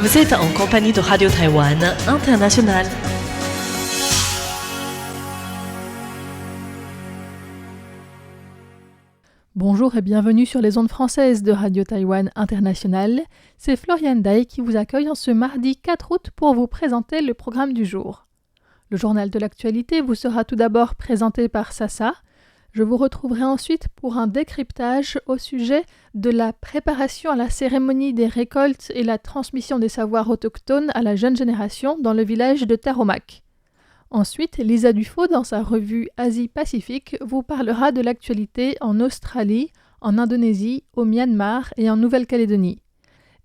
Vous êtes en compagnie de Radio Taïwan International. Bonjour et bienvenue sur les ondes françaises de Radio Taïwan International. C'est Floriane Day qui vous accueille en ce mardi 4 août pour vous présenter le programme du jour. Le journal de l'actualité vous sera tout d'abord présenté par Sassa. Je vous retrouverai ensuite pour un décryptage au sujet de la préparation à la cérémonie des récoltes et la transmission des savoirs autochtones à la jeune génération dans le village de Taromac. Ensuite, Lisa Dufaux, dans sa revue Asie-Pacifique, vous parlera de l'actualité en Australie, en Indonésie, au Myanmar et en Nouvelle-Calédonie.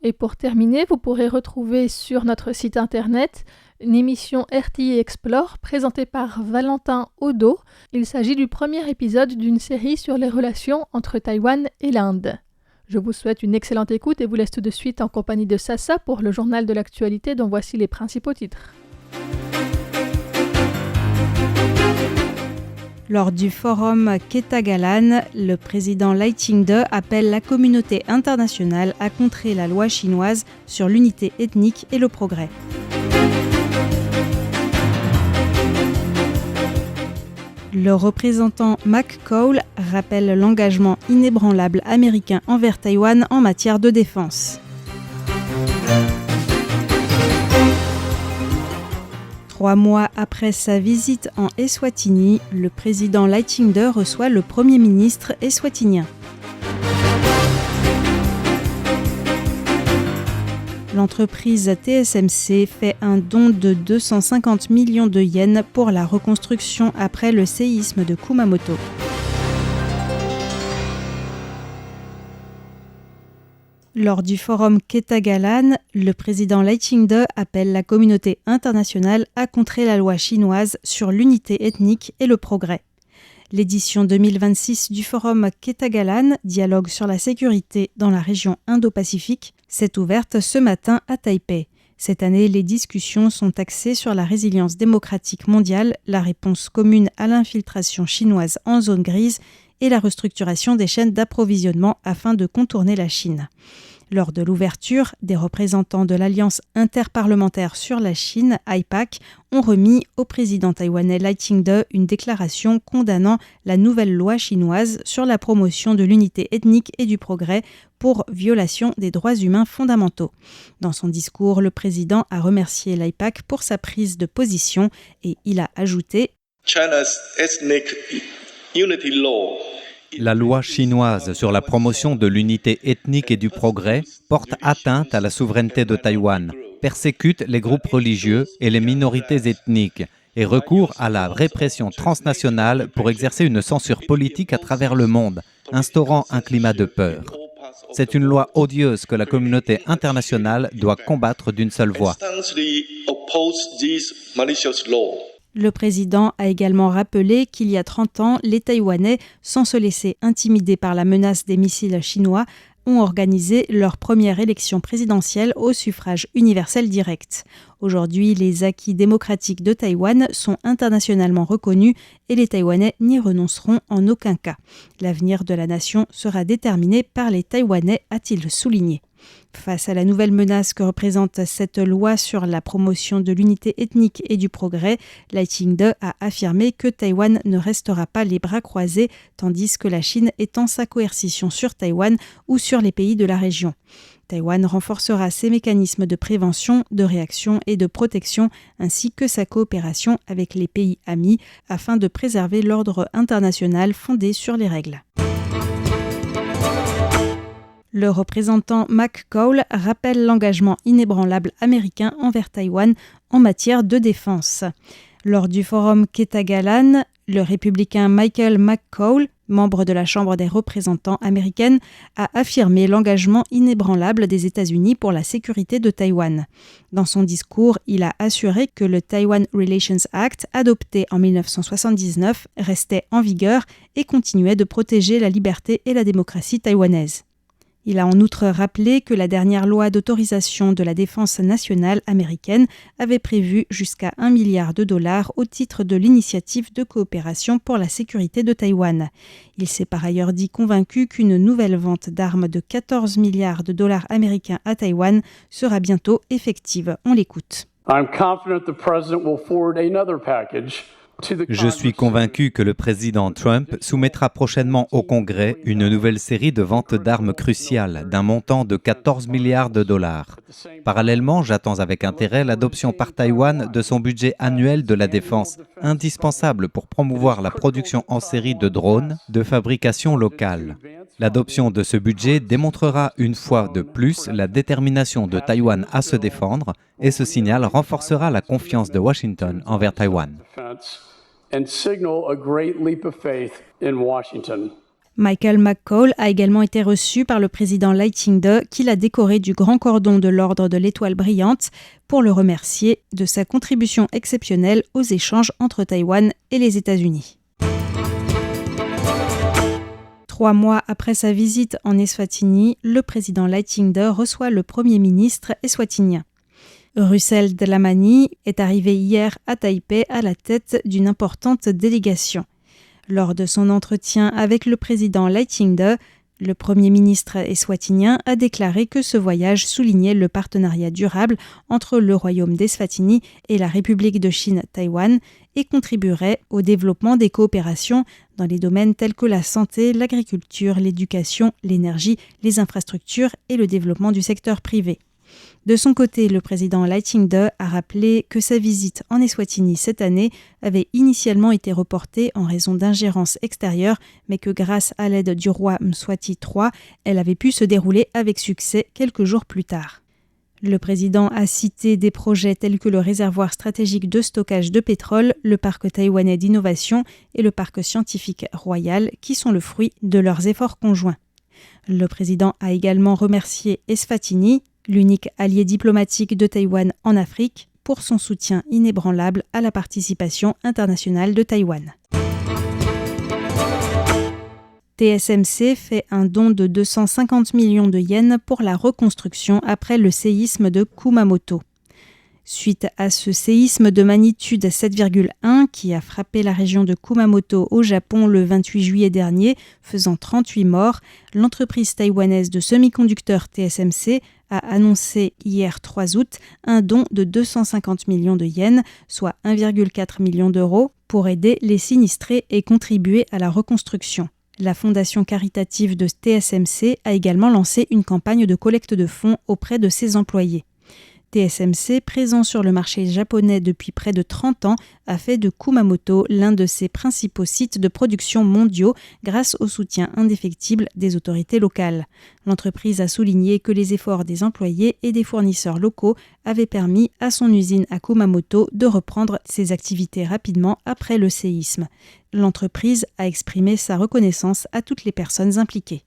Et pour terminer, vous pourrez retrouver sur notre site internet une émission RTI Explore présentée par Valentin Odo. Il s'agit du premier épisode d'une série sur les relations entre Taïwan et l'Inde. Je vous souhaite une excellente écoute et vous laisse tout de suite en compagnie de Sassa pour le journal de l'actualité dont voici les principaux titres. Lors du forum Ketagalan, le président Lai Ching-te appelle la communauté internationale à contrer la loi chinoise sur l'unité ethnique et le progrès. Le représentant McCall rappelle l'engagement inébranlable américain envers Taïwan en matière de défense. 3 mois après sa visite en Eswatini, le président Lai Ching-te reçoit le Premier ministre eswatinien. L'entreprise TSMC fait un don de 250 millions de yens pour la reconstruction après le séisme de Kumamoto. Lors du forum Ketagalan, le président Lai Ching-te appelle la communauté internationale à contrer la loi chinoise sur l'unité ethnique et le progrès. L'édition 2026 du forum Ketagalan, dialogue sur la sécurité dans la région Indo-Pacifique, s'est ouverte ce matin à Taipei. Cette année, les discussions sont axées sur la résilience démocratique mondiale, la réponse commune à l'infiltration chinoise en zone grise et la restructuration des chaînes d'approvisionnement afin de contourner la Chine. Lors de l'ouverture, des représentants de l'Alliance interparlementaire sur la Chine, AIPAC, ont remis au président taïwanais Lai Ching-te une déclaration condamnant la nouvelle loi chinoise sur la promotion de l'unité ethnique et du progrès pour violation des droits humains fondamentaux. Dans son discours, le président a remercié l'AIPAC pour sa prise de position et il a ajouté « China's ethnic unity law ». La loi chinoise sur la promotion de l'unité ethnique et du progrès porte atteinte à la souveraineté de Taïwan, persécute les groupes religieux et les minorités ethniques et recourt à la répression transnationale pour exercer une censure politique à travers le monde, instaurant un climat de peur. C'est une loi odieuse que la communauté internationale doit combattre d'une seule voix. Le président a également rappelé qu'il y a 30 ans, les Taïwanais, sans se laisser intimider par la menace des missiles chinois, ont organisé leur première élection présidentielle au suffrage universel direct. Aujourd'hui, les acquis démocratiques de Taïwan sont internationalement reconnus et les Taïwanais n'y renonceront en aucun cas. L'avenir de la nation sera déterminé par les Taïwanais, a-t-il souligné. Face à la nouvelle menace que représente cette loi sur la promotion de l'unité ethnique et du progrès, Lai Ching-te a affirmé que Taïwan ne restera pas les bras croisés, tandis que la Chine étend sa coercition sur Taïwan ou sur les pays de la région. Taïwan renforcera ses mécanismes de prévention, de réaction et de protection, ainsi que sa coopération avec les pays amis, afin de préserver l'ordre international fondé sur les règles. Le représentant McCall rappelle l'engagement inébranlable américain envers Taïwan en matière de défense. Lors du forum Ketagalan, le républicain Michael McCall, membre de la Chambre des représentants américaine, a affirmé l'engagement inébranlable des États-Unis pour la sécurité de Taïwan. Dans son discours, il a assuré que le Taiwan Relations Act, adopté en 1979, restait en vigueur et continuait de protéger la liberté et la démocratie taïwanaise. Il a en outre rappelé que la dernière loi d'autorisation de la défense nationale américaine avait prévu jusqu'à $1 milliard au titre de l'initiative de coopération pour la sécurité de Taïwan. Il s'est par ailleurs dit convaincu qu'une nouvelle vente d'armes de $14 milliards américains à Taïwan sera bientôt effective. On l'écoute. Je suis convaincu que le président Trump soumettra prochainement au Congrès une nouvelle série de ventes d'armes cruciales d'un montant de $14 milliards. Parallèlement, j'attends avec intérêt l'adoption par Taïwan de son budget annuel de la défense, indispensable pour promouvoir la production en série de drones de fabrication locale. L'adoption de ce budget démontrera une fois de plus la détermination de Taïwan à se défendre et ce signal renforcera la confiance de Washington envers Taïwan. Michael McCall a également été reçu par le président Lai Ching-te qui l'a décoré du Grand Cordon de l'Ordre de l'Étoile brillante pour le remercier de sa contribution exceptionnelle aux échanges entre Taïwan et les États-Unis. 3 mois après sa visite en Eswatini, le président Lai Ching-te reçoit le Premier ministre eswatinien. Russell Dlamini est arrivé hier à Taipei à la tête d'une importante délégation. Lors de son entretien avec le président Lai Ching-te, le Premier ministre eswatinien a déclaré que ce voyage soulignait le partenariat durable entre le Royaume d'Eswatini et la République de Chine Taïwan et contribuerait au développement des coopérations dans les domaines tels que la santé, l'agriculture, l'éducation, l'énergie, les infrastructures et le développement du secteur privé. De son côté, le président Lai Ching-te a rappelé que sa visite en Eswatini cette année avait initialement été reportée en raison d'ingérences extérieures, mais que grâce à l'aide du roi Mswati III, elle avait pu se dérouler avec succès quelques jours plus tard. Le président a cité des projets tels que le réservoir stratégique de stockage de pétrole, le parc taïwanais d'innovation et le parc scientifique royal, qui sont le fruit de leurs efforts conjoints. Le président a également remercié Eswatini, l'unique allié diplomatique de Taïwan en Afrique, pour son soutien inébranlable à la participation internationale de Taïwan. TSMC fait un don de 250 millions de yens pour la reconstruction après le séisme de Kumamoto. Suite à ce séisme de magnitude 7,1 qui a frappé la région de Kumamoto au Japon le 28 juillet dernier, faisant 38 morts, l'entreprise taïwanaise de semi-conducteurs TSMC a annoncé hier 3 août un don de 250 millions de yens, soit 1,4 million d'euros, pour aider les sinistrés et contribuer à la reconstruction. La fondation caritative de TSMC a également lancé une campagne de collecte de fonds auprès de ses employés. TSMC, présent sur le marché japonais depuis près de 30 ans, a fait de Kumamoto l'un de ses principaux sites de production mondiaux grâce au soutien indéfectible des autorités locales. L'entreprise a souligné que les efforts des employés et des fournisseurs locaux avaient permis à son usine à Kumamoto de reprendre ses activités rapidement après le séisme. L'entreprise a exprimé sa reconnaissance à toutes les personnes impliquées.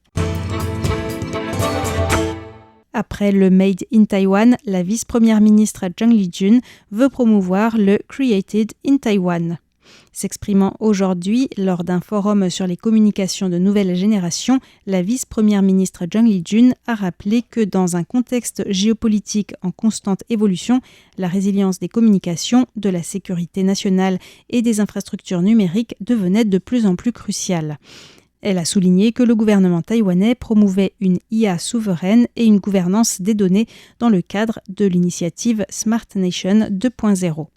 Après le Made in Taiwan, la vice-première ministre Zhang Lijun veut promouvoir le Created in Taiwan. S'exprimant aujourd'hui lors d'un forum sur les communications de nouvelle génération, la vice-première ministre Zhang Lijun a rappelé que dans un contexte géopolitique en constante évolution, la résilience des communications, de la sécurité nationale et des infrastructures numériques devenait de plus en plus cruciale. Elle a souligné que le gouvernement taïwanais promouvait une IA souveraine et une gouvernance des données dans le cadre de l'initiative Smart Nation 2.0.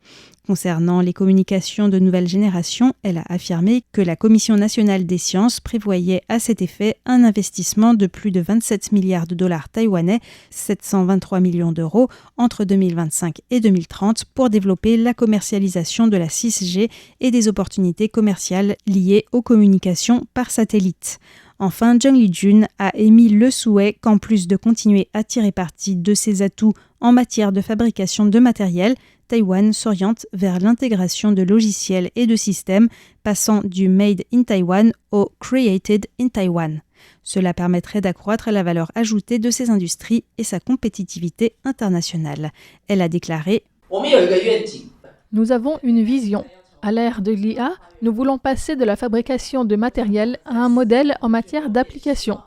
Concernant les communications de nouvelle génération, elle a affirmé que la Commission nationale des sciences prévoyait à cet effet un investissement de plus de 27 milliards de dollars taïwanais, 723 millions d'euros, entre 2025 et 2030 pour développer la commercialisation de la 6G et des opportunités commerciales liées aux communications par satellite. Enfin, Zhang Lijun a émis le souhait qu'en plus de continuer à tirer parti de ses atouts en matière de fabrication de matériel, Taïwan s'oriente vers l'intégration de logiciels et de systèmes, passant du Made in Taiwan au Created in Taiwan. Cela permettrait d'accroître la valeur ajoutée de ces industries et sa compétitivité internationale. Elle a déclaré « Nous avons une vision. À l'ère de l'IA, nous voulons passer de la fabrication de matériel à un modèle en matière d'application.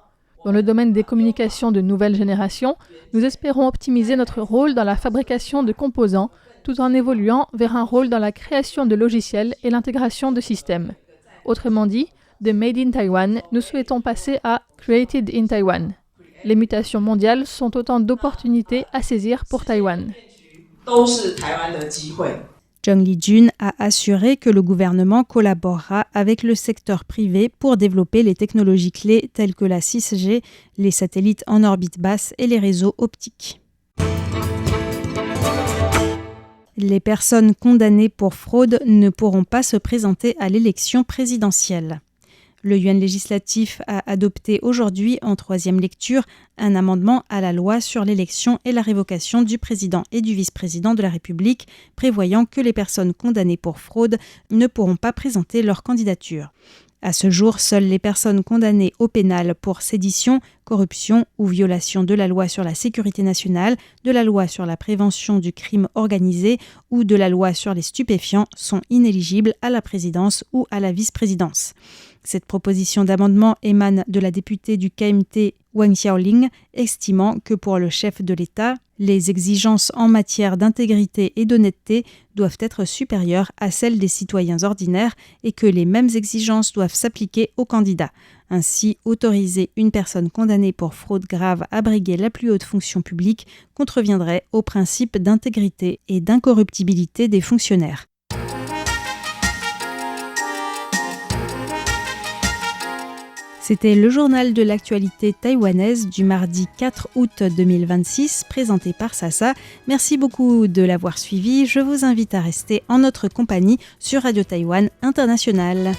Dans le domaine des communications de nouvelle génération, nous espérons optimiser notre rôle dans la fabrication de composants tout en évoluant vers un rôle dans la création de logiciels et l'intégration de systèmes. Autrement dit, de Made in Taiwan, nous souhaitons passer à Created in Taiwan. Les mutations mondiales sont autant d'opportunités à saisir pour Taïwan. Zheng Lijun a assuré que le gouvernement collaborera avec le secteur privé pour développer les technologies clés telles que la 6G, les satellites en orbite basse et les réseaux optiques. Les personnes condamnées pour fraude ne pourront pas se présenter à l'élection présidentielle. Le Yuan législatif a adopté aujourd'hui, en troisième lecture, un amendement à la loi sur l'élection et la révocation du président et du vice-président de la République, prévoyant que les personnes condamnées pour fraude ne pourront pas présenter leur candidature. À ce jour, seules les personnes condamnées au pénal pour sédition, corruption ou violation de la loi sur la sécurité nationale, de la loi sur la prévention du crime organisé ou de la loi sur les stupéfiants sont inéligibles à la présidence ou à la vice-présidence. Cette proposition d'amendement émane de la députée du KMT Wang Xiaoling, estimant que pour le chef de l'État, les exigences en matière d'intégrité et d'honnêteté doivent être supérieures à celles des citoyens ordinaires et que les mêmes exigences doivent s'appliquer aux candidats. Ainsi, autoriser une personne condamnée pour fraude grave à briguer la plus haute fonction publique contreviendrait au principe d'intégrité et d'incorruptibilité des fonctionnaires. C'était le journal de l'actualité taïwanaise du mardi 4 août 2026, présenté par Sasa. Merci beaucoup de l'avoir suivi. Je vous invite à rester en notre compagnie sur Radio Taïwan International.